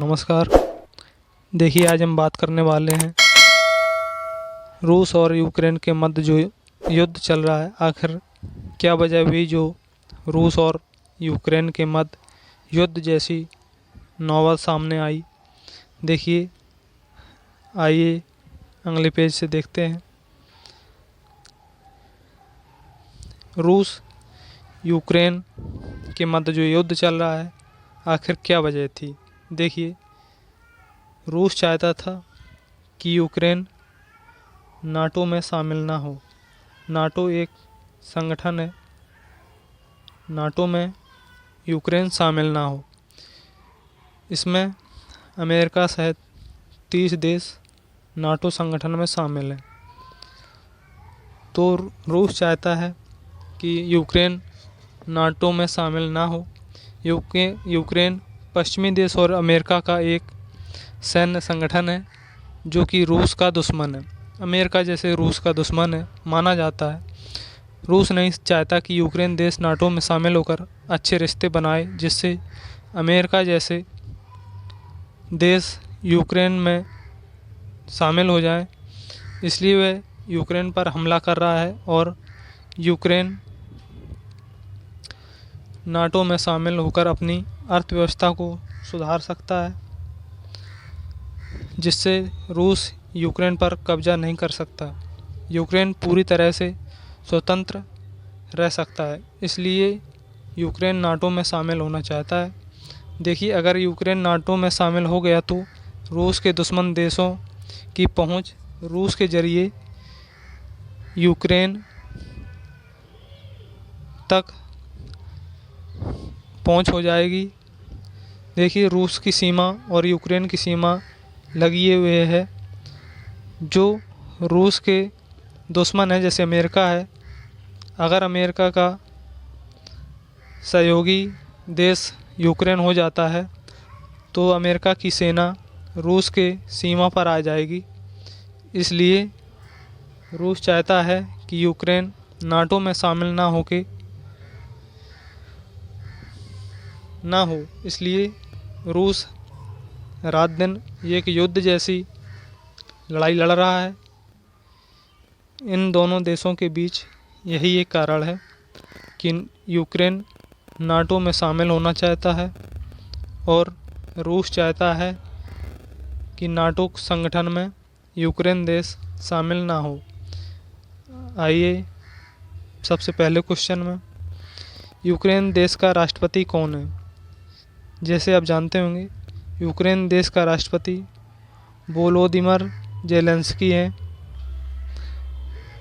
नमस्कार। देखिए, आज हम बात करने वाले हैं रूस और यूक्रेन के मध्य जो युद्ध चल रहा है, आखिर क्या वजह हुई जो रूस और यूक्रेन के मध्य युद्ध जैसी नौबत सामने आई। देखिए, आइए अगले पेज से देखते हैं। रूस यूक्रेन के मध्य जो युद्ध चल रहा है, आखिर क्या वजह थी। देखिए, रूस चाहता था कि यूक्रेन नाटो में शामिल ना हो। नाटो एक संगठन है, नाटो में यूक्रेन शामिल ना हो। इसमें अमेरिका सहित 30 देश नाटो संगठन में शामिल हैं। तो रूस चाहता है कि यूक्रेन नाटो में शामिल ना हो। यूक्रेन पश्चिमी देश और अमेरिका का एक सैन्य संगठन है जो कि रूस का दुश्मन है। अमेरिका जैसे रूस का दुश्मन है माना जाता है। रूस नहीं चाहता कि यूक्रेन देश नाटो में शामिल होकर अच्छे रिश्ते बनाए, जिससे अमेरिका जैसे देश यूक्रेन में शामिल हो जाए। इसलिए वह यूक्रेन पर हमला कर रहा है और यूक्रेन नाटो में शामिल होकर अपनी अर्थव्यवस्था को सुधार सकता है, जिससे रूस यूक्रेन पर कब्जा नहीं कर सकता। यूक्रेन पूरी तरह से स्वतंत्र रह सकता है, इसलिए यूक्रेन नाटो में शामिल होना चाहता है। देखिए, अगर यूक्रेन नाटो में शामिल हो गया तो रूस के दुश्मन देशों की पहुंच रूस के ज़रिए यूक्रेन तक पहुंच हो जाएगी। देखिए, रूस की सीमा और यूक्रेन की सीमा लगी हुए है। जो रूस के दुश्मन है जैसे अमेरिका है, अगर अमेरिका का सहयोगी देश यूक्रेन हो जाता है तो अमेरिका की सेना रूस के सीमा पर आ जाएगी। इसलिए रूस चाहता है कि यूक्रेन नाटो में शामिल ना हो। इसलिए रूस रात दिन एक युद्ध जैसी लड़ाई लड़ रहा है। इन दोनों देशों के बीच यही एक कारण है कि यूक्रेन नाटो में शामिल होना चाहता है और रूस चाहता है कि नाटो संगठन में यूक्रेन देश शामिल ना हो। आइए सबसे पहले क्वेश्चन में, यूक्रेन देश का राष्ट्रपति कौन है। जैसे आप जानते होंगे, यूक्रेन देश का राष्ट्रपति वोलोदिमिर ज़ेलेंस्की हैं।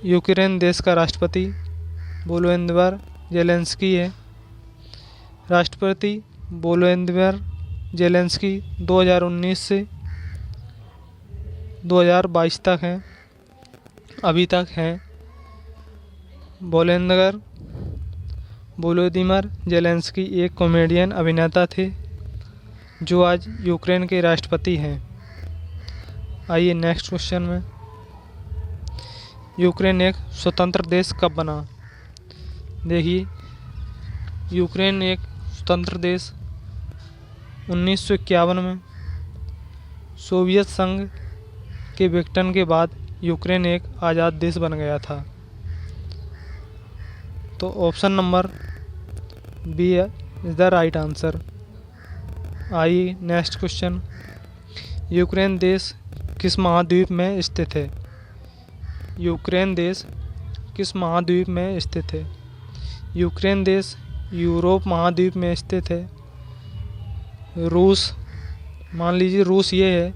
यूक्रेन देश का राष्ट्रपति वोलोदिमिर ज़ेलेंस्की है। राष्ट्रपति वोलोदिमिर ज़ेलेंस्की 2019 से 2022 तक हैं, अभी तक हैं। वोलोदिमिर ज़ेलेंस्की एक कॉमेडियन अभिनेता थे जो आज यूक्रेन के राष्ट्रपति हैं। आइए नेक्स्ट क्वेश्चन में, यूक्रेन एक स्वतंत्र देश कब बना। देखिए, यूक्रेन एक स्वतंत्र देश 1951 में सोवियत संघ के विघटन के बाद यूक्रेन एक आज़ाद देश बन गया था। तो option number B is the right answer. आइए नेक्स्ट क्वेश्चन, यूक्रेन देश किस महाद्वीप में स्थित है। यूक्रेन देश किस महाद्वीप में स्थित है। यूक्रेन देश यूरोप महाद्वीप में स्थित है। रूस, मान लीजिए रूस ये है,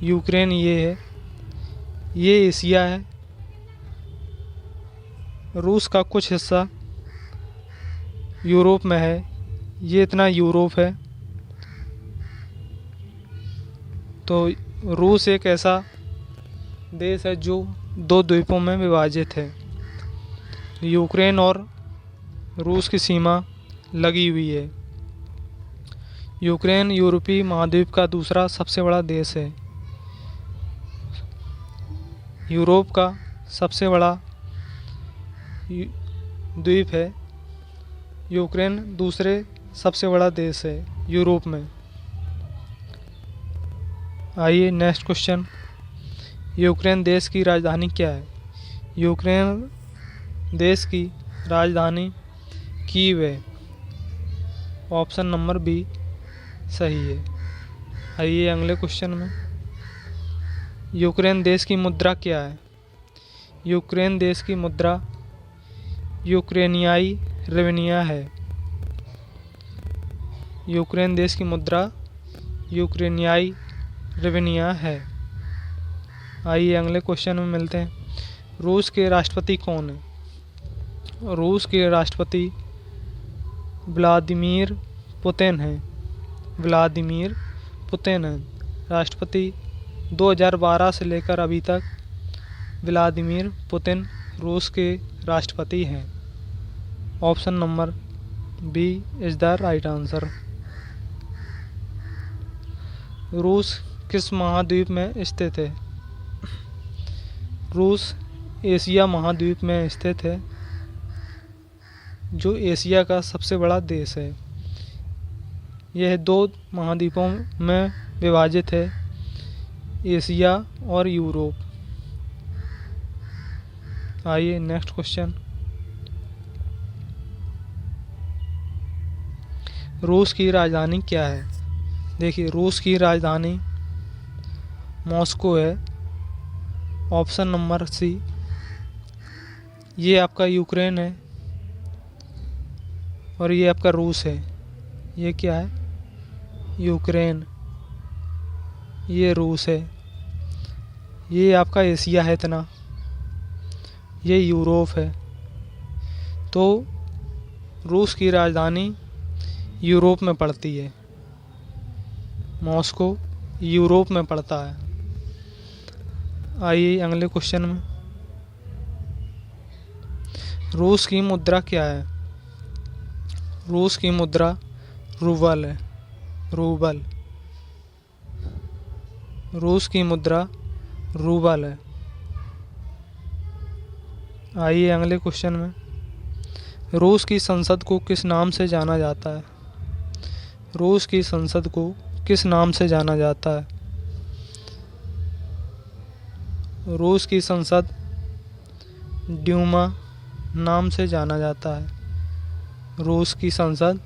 यूक्रेन ये है, ये एशिया है। रूस का कुछ हिस्सा यूरोप में है, ये इतना यूरोप है। तो रूस एक ऐसा देश है जो दो द्वीपों में विभाजित है। यूक्रेन और रूस की सीमा लगी हुई है। यूक्रेन यूरोपीय महाद्वीप का दूसरा सबसे बड़ा देश है। यूरोप का सबसे बड़ा द्वीप है। यूक्रेन दूसरे सबसे बड़ा देश है यूरोप में। आइए नेक्स्ट क्वेश्चन। यूक्रेन देश की राजधानी क्या है? यूक्रेन देश की राजधानी कीव है। ऑप्शन नंबर बी सही है। आइए अगले क्वेश्चन में। यूक्रेन देश की मुद्रा क्या है? यूक्रेन देश की मुद्रा यूक्रेनियाई रिवनिया है। यूक्रेन देश की मुद्रा यूक्रेनियाई रिवनिया है। आइए अगले क्वेश्चन में मिलते हैं। रूस के राष्ट्रपति कौन है? रूस के राष्ट्रपति व्लादिमीर पुतिन हैं। व्लादिमीर पुतिन हैं राष्ट्रपति। 2012 से लेकर अभी तक व्लादिमीर पुतिन रूस के राष्ट्रपति हैं। Option number B is the right answer. रूस किस महाद्वीप में स्थित है? रूस एशिया महाद्वीप में स्थित है, जो एशिया का सबसे बड़ा देश है। यह 2 महाद्वीपों में विभाजित है, एशिया और यूरोप। आइए नेक्स्ट क्वेश्चन। रूस की राजधानी क्या है? देखिए, रूस की राजधानी मॉस्को है। Option number C. ये आपका यूक्रेन है और ये आपका रूस है। ये क्या है? यूक्रेन। ये रूस है। ये आपका एशिया है इतना। ये यूरोप है। तो रूस की राजधानी यूरोप में पड़ती है। मॉस्को यूरोप में पड़ता है। आइए अगले क्वेश्चन में। रूस की मुद्रा क्या है? रूस की मुद्रा रूबल है। रूबल। रूस की मुद्रा रूबल है। आइए अगले क्वेश्चन में। रूस की संसद को किस नाम से जाना जाता है? रूस की संसद को किस नाम से जाना जाता है? रूस की संसद ड्यूमा नाम से जाना जाता है। रूस की संसद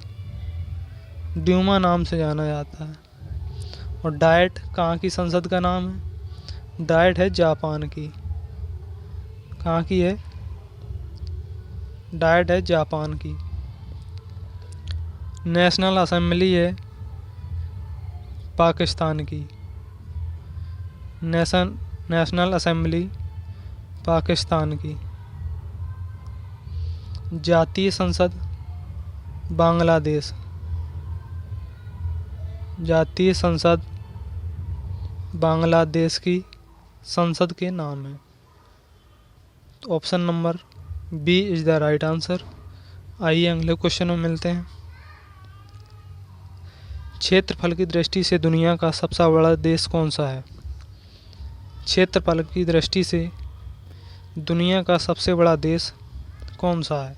ड्यूमा नाम से जाना जाता है। और डाइट कहाँ की संसद का नाम है? डाइट है जापान की। कहाँ की है? डाइट है जापान की। नेशनल असेंबली है पाकिस्तान की। नेशनल असेंबली पाकिस्तान की। जातीय संसद बांग्लादेश। जातीय संसद बांग्लादेश की संसद के नाम है। Option number B is the right answer. आइए अगले क्वेश्चन में मिलते हैं। क्षेत्रफल की दृष्टि से दुनिया का सबसे बड़ा देश कौन सा है? क्षेत्रफल की दृष्टि से दुनिया का सबसे बड़ा देश कौन सा है?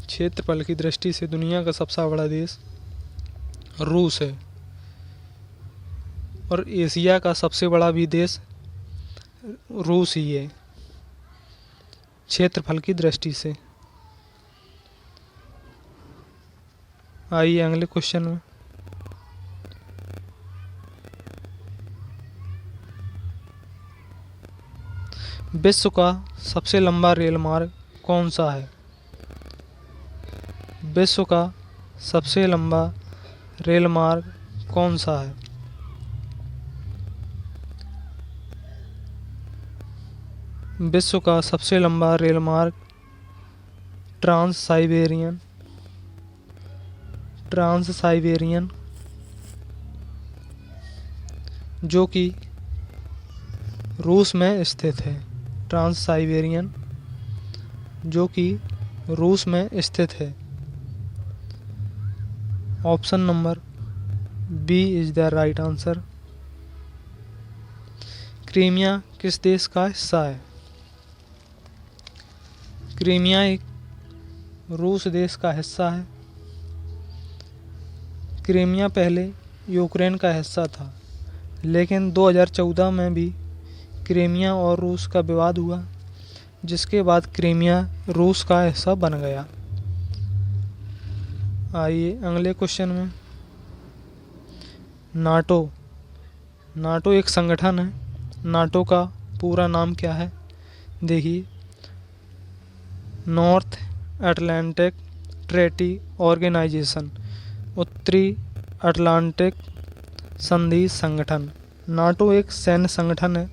क्षेत्रफल की दृष्टि से दुनिया का सबसे बड़ा देश रूस है। और एशिया का सबसे बड़ा भी देश रूस ही है क्षेत्रफल की दृष्टि से। आइए अगले क्वेश्चन में। विश्व का सबसे लंबा रेल मार्ग कौन सा है? विश्व का सबसे लंबा रेल मार्ग कौन सा है? विश्व का सबसे लंबा रेल मार्ग ट्रांस साइबेरियन जो कि रूस में स्थित है। ट्रांस साइबेरियन जो कि रूस में स्थित है। Option number B is the right answer. Crimea किस देश का हिस्सा है? क्रीमिया एक रूस देश का हिस्सा है। क्रीमिया पहले यूक्रेन का हिस्सा था, लेकिन 2014 में भी क्रीमिया और रूस का विवाद हुआ, जिसके बाद क्रीमिया रूस का हिस्सा बन गया। आइए अगले क्वेश्चन में। नाटो। नाटो एक संगठन है। नाटो का पूरा नाम क्या है? देखिए, नॉर्थ अटलांटिक ट्रेटी ऑर्गेनाइजेशन, उत्तरी अटलांटिक संधि संगठन। नाटो एक सैन्य संगठन है।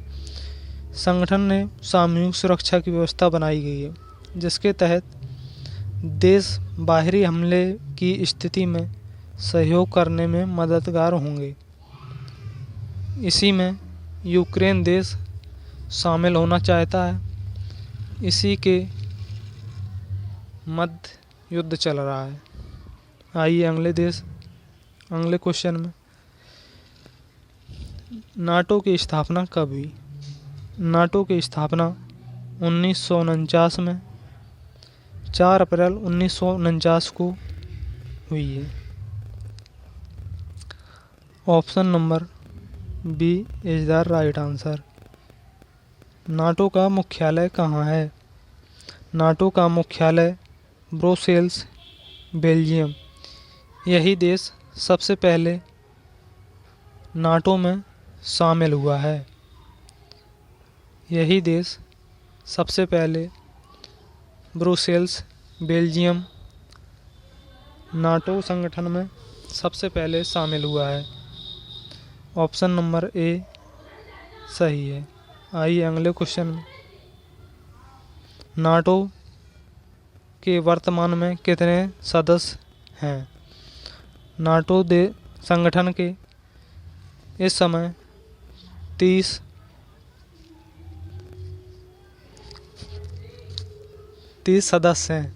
संगठन ने सामूहिक सुरक्षा की व्यवस्था बनाई गई है, जिसके तहत देश बाहरी हमले की स्थिति में सहयोग करने में मददगार होंगे। इसी में यूक्रेन देश शामिल होना चाहता है। इसी के मध्य युद्ध चल रहा है। आइए अगले क्वेश्चन में। नाटो की स्थापना कब हुई? नाटो की स्थापना 1949 में 4 अप्रैल 1949 को हुई है। Option number B is the right answer. NATO का मुख्यालय कहाँ है? नाटो का मुख्यालय ब्रुसेल्स, बेल्जियम। यही देश सबसे पहले नाटो में शामिल हुआ है। यही देश सबसे पहले ब्रुसेल्स, बेल्जियम नाटो संगठन में सबसे पहले शामिल हुआ है। ऑप्शन नंबर ए सही है। आइए अगले क्वेश्चन में। नाटो के वर्तमान में कितने सदस्य हैं? नाटो संगठन के इस समय 30 सदस्य हैं।